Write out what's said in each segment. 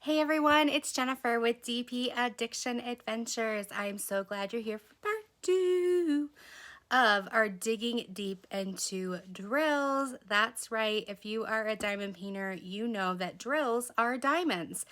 Hey everyone, it's Jennifer with DP Addiction Adventures. I'm so glad you're here for part 2 of our digging deep into drills. That's right, if you are a diamond painter, you know that drills are diamonds.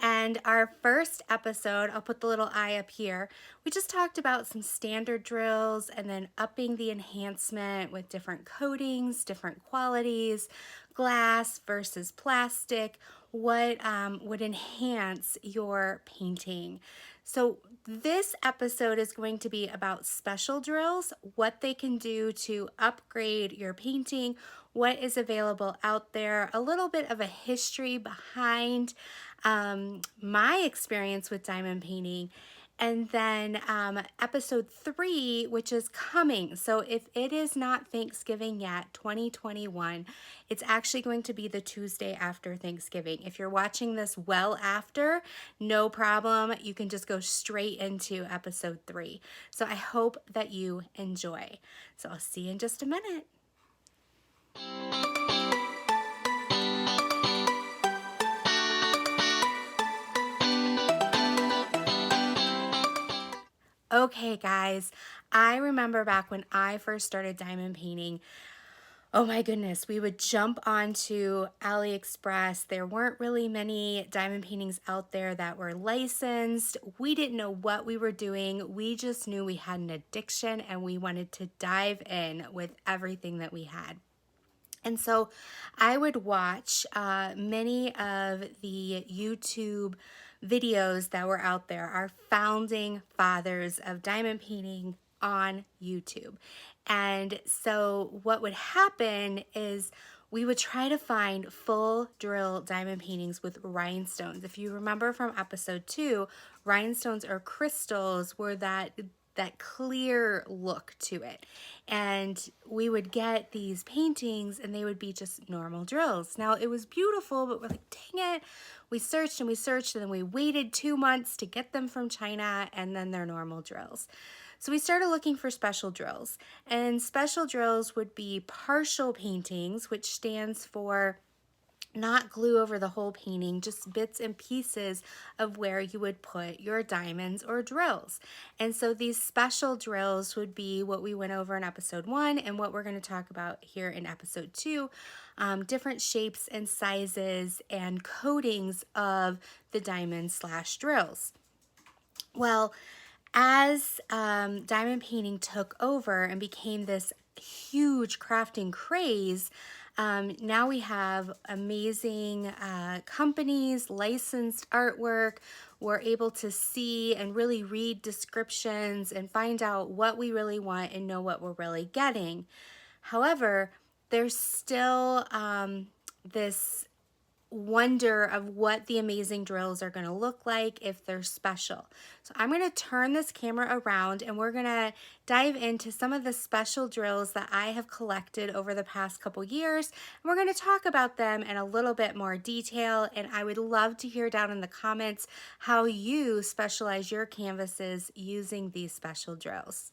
And our first episode, I'll put the little eye up here, we just talked about some standard drills and then upping the enhancement with different coatings, different qualities, glass versus plastic, what would enhance your painting. So this episode is going to be about special drills, what they can do to upgrade your painting, what is available out there, a little bit of a history behind my experience with diamond painting, and then episode 3, which is coming. So if it is not Thanksgiving yet, 2021, it's actually going to be the Tuesday after Thanksgiving. If you're watching this well after, no problem. You can just go straight into episode 3. So I hope that you enjoy. So I'll see you in just a minute. Okay, guys, I remember back when I first started diamond painting, oh my goodness, we would jump onto AliExpress. There weren't really many diamond paintings out there that were licensed. We didn't know what we were doing. We just knew we had an addiction and we wanted to dive in with everything that we had. And so I would watch many of the YouTube videos that were out there, our founding fathers of diamond painting on YouTube. And so what would happen is we would try to find full drill diamond paintings with rhinestones. If you remember from episode 2, rhinestones or crystals were that clear look to it. And we would get these paintings and they would be just normal drills. Now it was beautiful, but we're like, dang it. We searched and we searched and then we waited 2 months to get them from China, and then they're normal drills. So we started looking for special drills, and special drills would be partial paintings, which stands for not glue over the whole painting, just bits and pieces of where you would put your diamonds or drills. And so these special drills would be what we went over in episode 1 and what we're going to talk about here in episode 2, different shapes and sizes and coatings of the diamond / drills. Well, as diamond painting took over and became this huge crafting craze, now we have amazing companies, licensed artwork. We're able to see and really read descriptions and find out what we really want and know what we're really getting. However, there's still this wonder of what the amazing drills are going to look like if they're special. So I'm going to turn this camera around and we're going to dive into some of the special drills that I have collected over the past couple years. And we're going to talk about them in a little bit more detail, and I would love to hear down in the comments how you specialize your canvases using these special drills.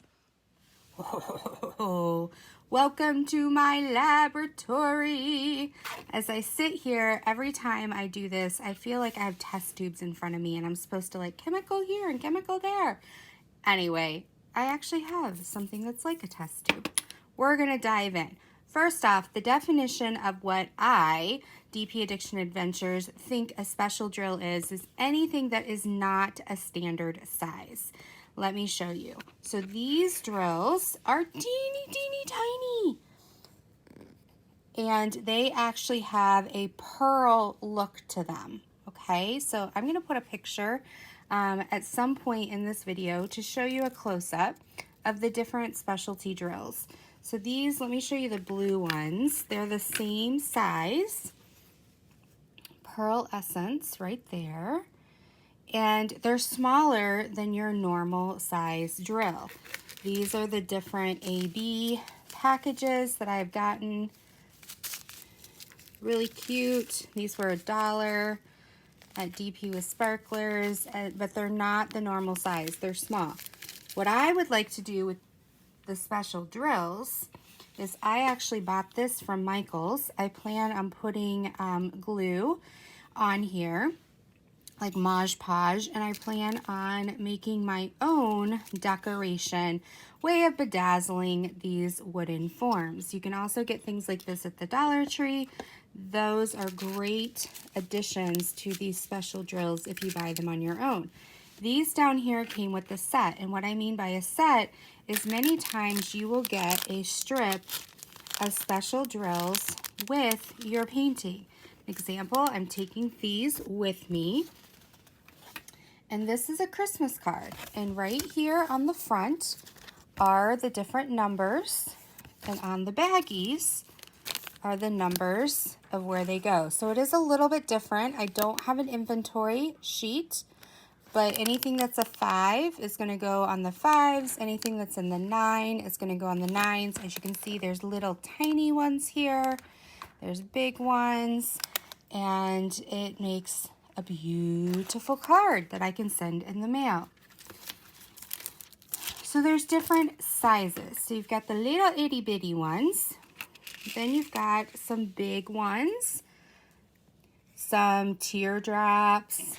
Oh, welcome to my laboratory. As I sit here, every time I do this, I feel like I have test tubes in front of me and I'm supposed to like chemical here and chemical there. Anyway, I actually have something that's like a test tube. We're gonna dive in. First off, the definition of what I, DP Addiction Adventures, think a special drill is anything that is not a standard size. Let me show you. So these drills are teeny tiny. And they actually have a pearl look to them. Okay, so I'm going to put a picture at some point in this video to show you a close-up of the different specialty drills. So these, let me show you the blue ones. They're the same size. Pearl Essence right there. And they're smaller than your normal size drill. These are the different AB packages that I've gotten. Really cute. These were $1 at DP with sparklers, but they're not the normal size. They're small. What I would like to do with the special drills is I actually bought this from Michael's. I plan on putting glue on here. like Mod Podge, and I plan on making my own decoration way of bedazzling these wooden forms. You can also get things like this at the Dollar Tree. Those are great additions to these special drills if you buy them on your own. These down here came with the set, and what I mean by a set is many times you will get a strip of special drills with your painting. Example, I'm taking these with me. And this is a Christmas card. And right here on the front are the different numbers. And on the baggies are the numbers of where they go. So it is a little bit different. I don't have an inventory sheet, but anything that's a 5 is going to go on the 5s. Anything that's in the 9 is going to go on the 9s. As you can see, there's little tiny ones here. There's big ones. And it makes a beautiful card that I can send in the mail. So there's different sizes. So you've got the little itty bitty ones. Then you've got some big ones. Some teardrops.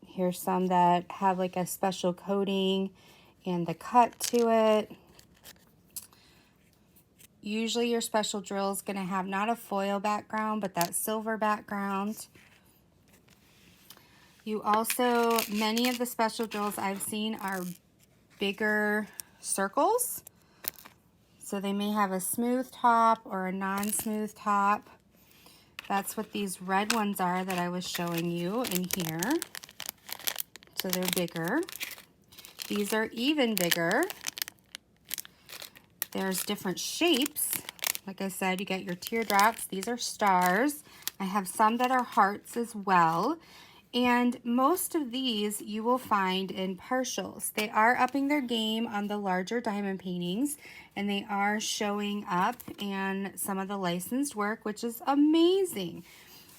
Here's some that have like a special coating and the cut to it. Usually your special drill is going to have not a foil background, but that silver background. You also, many of the special drills I've seen are bigger circles. So they may have a smooth top or a non-smooth top. That's what these red ones are that I was showing you in here. So they're bigger. These are even bigger. There's different shapes. Like I said, you get your teardrops. These are stars. I have some that are hearts as well. And most of these you will find in partials. They are upping their game on the larger diamond paintings, and they are showing up in some of the licensed work, which is amazing.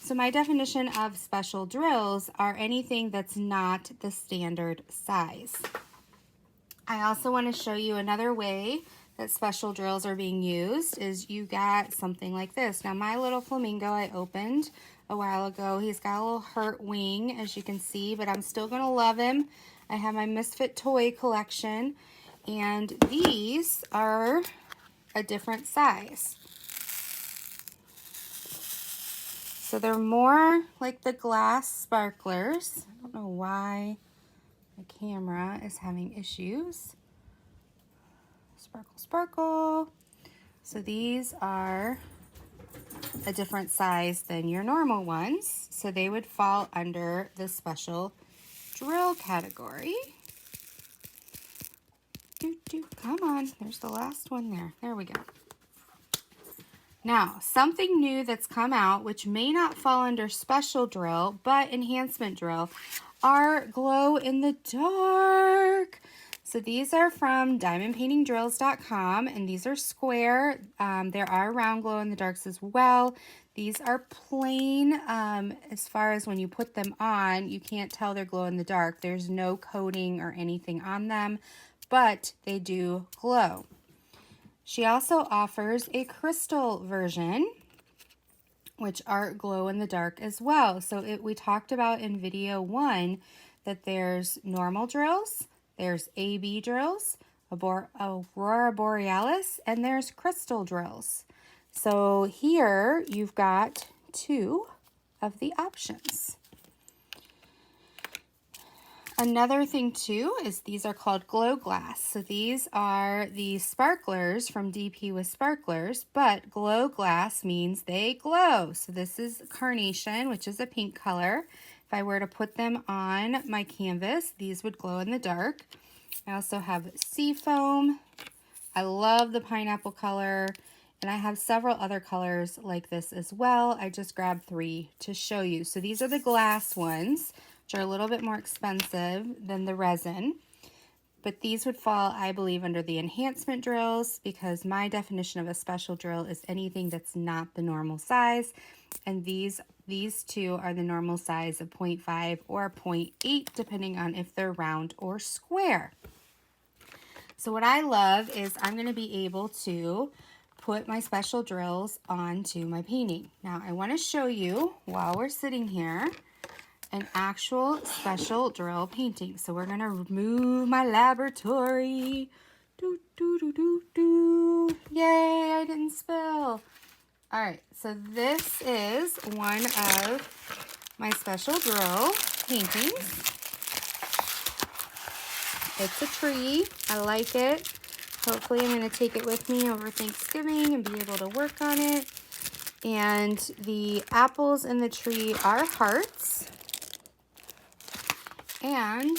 So my definition of special drills are anything that's not the standard size. I also want to show you another way that special drills are being used is you got something like this. Now my little flamingo I opened a while ago. He's got a little hurt wing, as you can see, but I'm still going to love him. I have my Misfit Toy Collection, and these are a different size. So they're more like the glass sparklers. I don't know why the camera is having issues. Sparkle, sparkle. So these are a different size than your normal ones, so they would fall under the special drill category. Come on, there's the last one there. There we go. Now, something new that's come out, which may not fall under special drill, but enhancement drill, are glow in the dark. So these are from diamondpaintingdrills.com, and these are square. There are round glow in the darks as well. These are plain. As far as when you put them on, you can't tell they're glow in the dark. There's no coating or anything on them, but they do glow. She also offers a crystal version, which are glow in the dark as well. So we talked about in video 1 that there's normal drills, there's AB drills, Aurora Borealis, and there's crystal drills. So here you've got 2 of the options. Another thing too is these are called glow glass. So these are the sparklers from DP with Sparklers, but glow glass means they glow. So this is carnation, which is a pink color. If I were to put them on my canvas, these would glow in the dark. I also have sea foam. I love the pineapple color, and I have several other colors like this as well. I just grabbed 3 to show you. So these are the glass ones, which are a little bit more expensive than the resin. But these would fall, I believe, under the enhancement drills, because my definition of a special drill is anything that's not the normal size. And these 2 are the normal size of 0.5 or 0.8, depending on if they're round or square. So what I love is I'm going to be able to put my special drills onto my painting. Now I want to show you, while we're sitting here, an actual special drill painting. So we're going to remove my laboratory. Do, do, do, do, do. Yay, I didn't spill. All right, so this is one of my special drill paintings. It's a tree. I like it. Hopefully I'm going to take it with me over Thanksgiving and be able to work on it. And the apples in the tree are hearts. And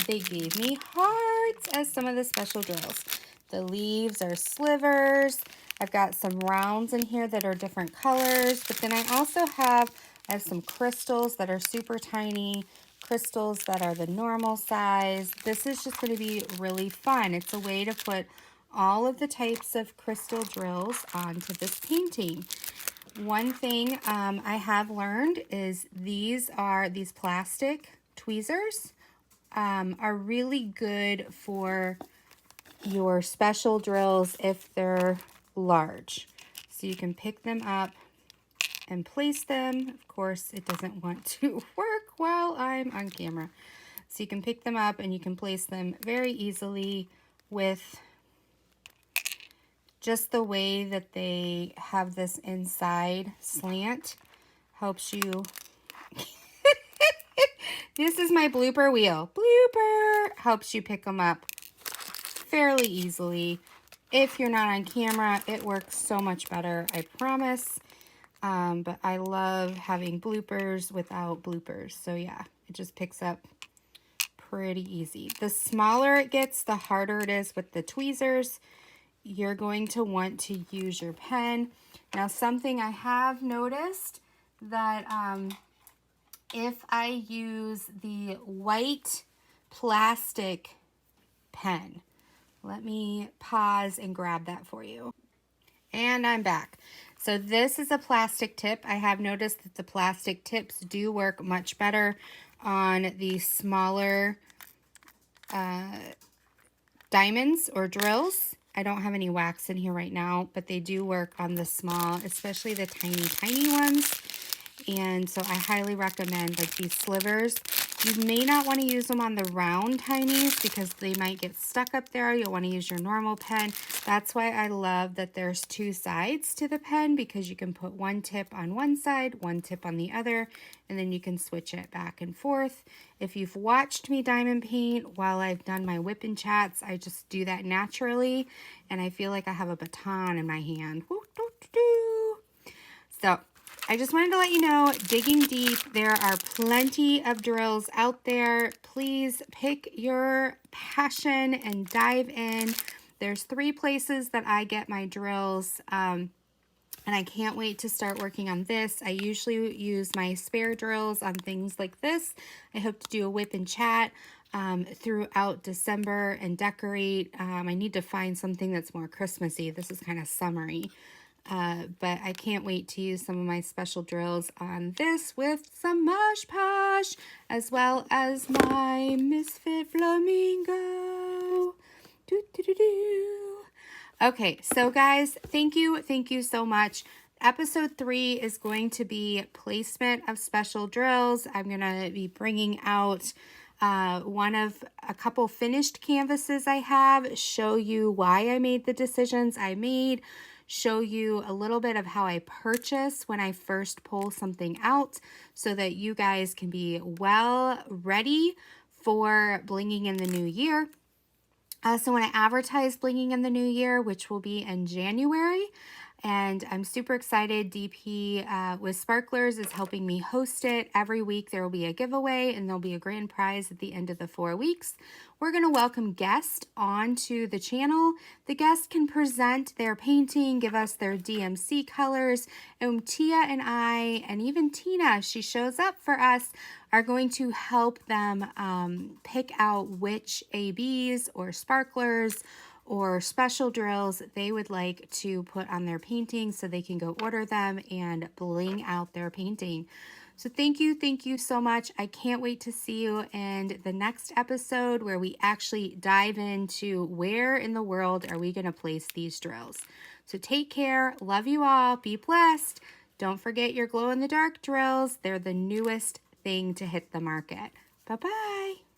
they gave me hearts as some of the special drills. The leaves are slivers. I've got some rounds in here that are different colors. But then I also have some crystals that are super tiny, crystals that are the normal size. This is just going to be really fun. It's a way to put all of the types of crystal drills onto this painting. One thing I have learned is these plastic tweezers are really good for your special drills if they're large. So you can pick them up and place them. Of course, it doesn't want to work while I'm on camera. So you can pick them up and you can place them very easily with just the way that they have this inside slant. Helps you. This is my blooper wheel. Blooper! Helps you pick them up fairly easily. If you're not on camera, it works so much better, I promise. But I love having bloopers without bloopers. So yeah, it just picks up pretty easy. The smaller it gets, the harder it is with the tweezers. You're going to want to use your pen. Now, something I have noticed that if I use the white plastic pen, let me pause and grab that for you. And I'm back. So this is a plastic tip. I have noticed that the plastic tips do work much better on the smaller diamonds or drills. I don't have any wax in here right now, but they do work on the small, especially the tiny ones. And so I highly recommend like these slivers. You may not want to use them on the round tinies because they might get stuck up there. You'll want to use your normal pen. That's why I love that there's two sides to the pen, because you can put one tip on one side, one tip on the other, and then you can switch it back and forth. If you've watched me diamond paint while I've done my whipping chats, I just do that naturally, and I feel like I have a baton in my hand. So I just wanted to let you know, digging deep, there are plenty of drills out there. Please pick your passion and dive in. There's 3 places that I get my drills, and I can't wait to start working on this. I usually use my spare drills on things like this. I hope to do a whip and chat throughout December and decorate. I need to find something that's more Christmassy. This is kind of summery. But I can't wait to use some of my special drills on this with some Mosh Posh, as well as my Misfit Flamingo. Okay, so guys, thank you so much. Episode 3 is going to be placement of special drills. I'm going to be bringing out one of a couple finished canvases I have, show you why I made the decisions I made, show you a little bit of how I purchase when I first pull something out so that you guys can be well ready for blinging in the new year. So when I advertise blinging in the new year, which will be in January, and I'm super excited. DP with Sparklers is helping me host it. Every week there will be a giveaway and there'll be a grand prize at the end of the 4 weeks. We're going to welcome guests onto the channel. The guests can present their painting, give us their DMC colors, and Tia and I, and even Tina, she shows up for us, are going to help them pick out which ABs or sparklers or special drills they would like to put on their painting so they can go order them and bling out their painting. So thank you so much. I can't wait to see you in the next episode where we actually dive into where in the world are we going to place these drills. So take care. Love you all. Be blessed. Don't forget your glow-in-the-dark drills. They're the newest thing to hit the market. Bye-bye.